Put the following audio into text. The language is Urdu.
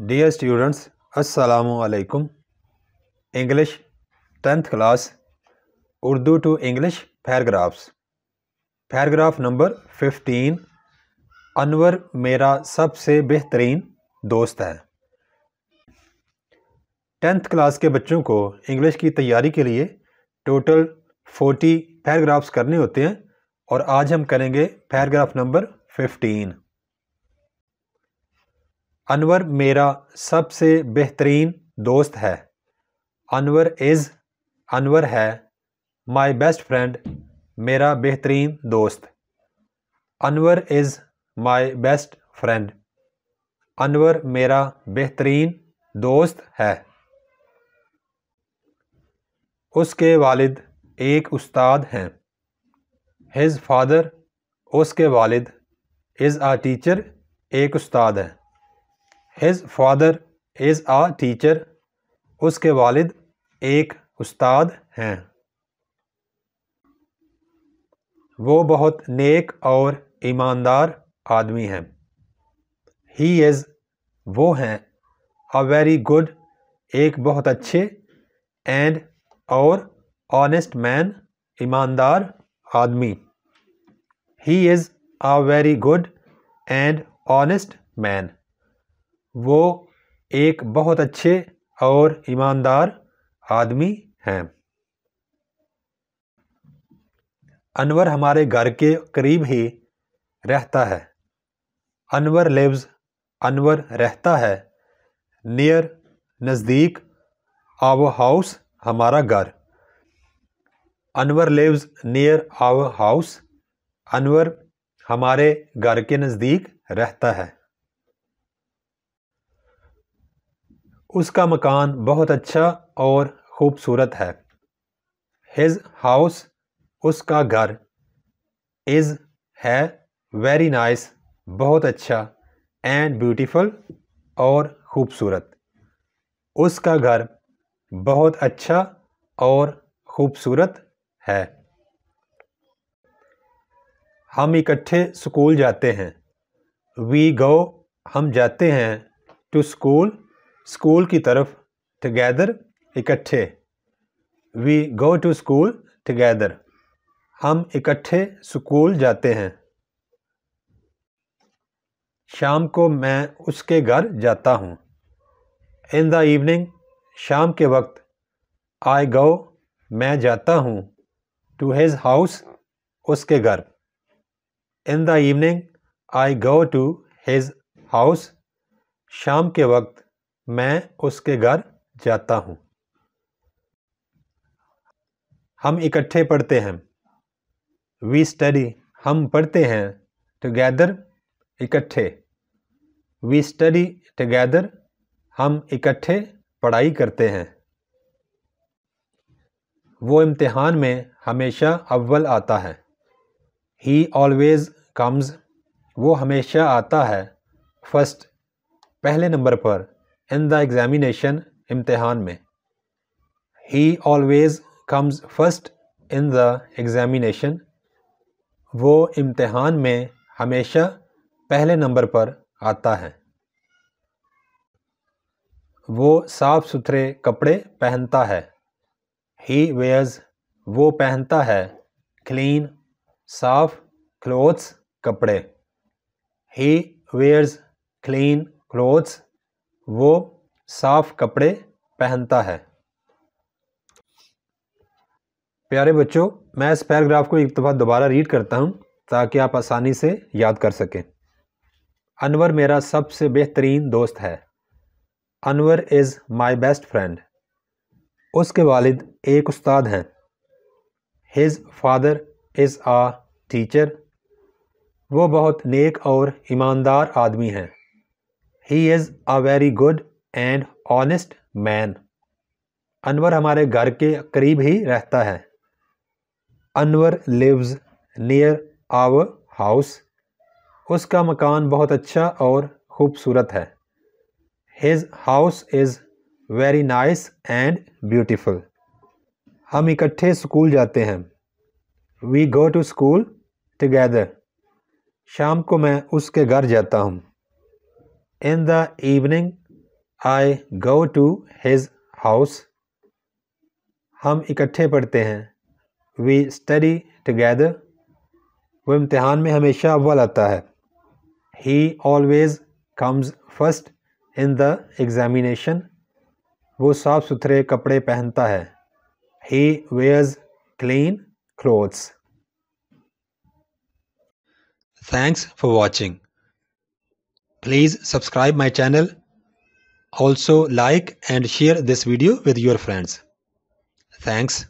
Dear students, Assalamu alaikum. English 10th class, Urdu to English paragraphs. Paragraph number 15. انور میرا سب سے بہترین دوست ہے. 10th کلاس کے بچوں کو انگلش کی تیاری کے لیے ٹوٹل 40 پیراگرافس کرنے ہوتے ہیں اور آج ہم کریں گے پیراگراف نمبر 15. انور میرا سب سے بہترین دوست ہے. انور ہے مائی بیسٹ فرینڈ میرا بہترین دوست. انور از مائی بیسٹ فرینڈ. انور میرا بہترین دوست ہے. اس کے والد ایک استاد ہیں. ہز فادر اس کے والد از اے ٹیچر ایک استاد ہے. His father is a teacher اس کے والد ایک استاد ہیں. وہ بہت نیک اور ایماندار آدمی ہیں. ہی از وہ ہیں اے ویری گڈ ایک بہت اچھے اینڈ اور آنیسٹ مین ایماندار آدمی. He is a very good and honest man. وہ ایک بہت اچھے اور ایماندار آدمی ہیں. انور ہمارے گھر کے قریب ہی رہتا ہے. انور لیوز انور رہتا ہے. نیئر نزدیک. آور ہاؤس ہمارا گھر. انور لیوز نیئر آور ہاؤس. انور ہمارے گھر کے نزدیک رہتا ہے. اس کا مکان بہت اچھا اور خوبصورت ہے. ہز ہاؤس اس کا گھر. از ہے ویری نائس بہت اچھا اینڈ بیوٹیفل اور خوبصورت. اس کا گھر بہت اچھا اور خوبصورت ہے. ہم اکٹھے اسکول جاتے ہیں. وی گو ہم جاتے ہیں. ٹو اسکول اسکول کی طرف. ٹوگیدر اکٹھے. وی گو ٹو اسکول ٹوگیدر ہم اکٹھے اسکول جاتے ہیں. شام کو میں اس کے گھر جاتا ہوں. ان دا ایوننگ شام کے وقت. آئی گو میں جاتا ہوں. ٹو ہز ہاؤس اس کے گھر. In the evening I go to his house شام کے وقت میں اس کے گھر جاتا ہوں. ہم اکٹھے پڑھتے ہیں. وی اسٹڈی ہم پڑھتے ہیں. ٹوگیدر اکٹھے. وی اسٹڈی ٹوگیدر ہم اکٹھے پڑھائی کرتے ہیں. وہ امتحان میں ہمیشہ اول آتا ہے. ہی آلویز کمز وہ ہمیشہ آتا ہے. فرسٹ پہلے نمبر پر. ان دا ایگزامینیشن امتحان میں. He always comes first in the examination وہ امتحان میں ہمیشہ پہلے نمبر پر آتا ہے. وہ صاف ستھرے کپڑے پہنتا ہے. ہی ویئرز وہ پہنتا ہے. کلین صاف کلوتھس کپڑے. ہی ویئرز کلین کلوتھس وہ صاف کپڑے پہنتا ہے. پیارے بچوں، میں اس پیراگراف کو ایک دفعہ دوبارہ ریڈ کرتا ہوں تاکہ آپ آسانی سے یاد کر سکیں. انور میرا سب سے بہترین دوست ہے. انور از مائی بیسٹ فرینڈ. اس کے والد ایک استاد ہیں. His father is a teacher وہ بہت نیک اور ایماندار آدمی ہیں. He is a very good and honest man. Anwar ہمارے گھر کے قریب ہی رہتا ہے. Anwar lives near our house. اس کا مکان بہت اچھا اور خوبصورت ہے. His house is very nice and beautiful. ہم اکٹھے اسکول جاتے ہیں. We go to school together شام کو میں اس کے گھر جاتا ہوں. ان the evening I go to his house. ہم اکٹھے پڑھتے ہیں. We study together. وہ امتحان میں ہمیشہ اول آتا ہے. He always comes first in the examination. وہ صاف ستھرے کپڑے پہنتا ہے. He wears clean clothes. Thanks for watching. Please subscribe my channel. Also like and share this video with your friends. Thanks.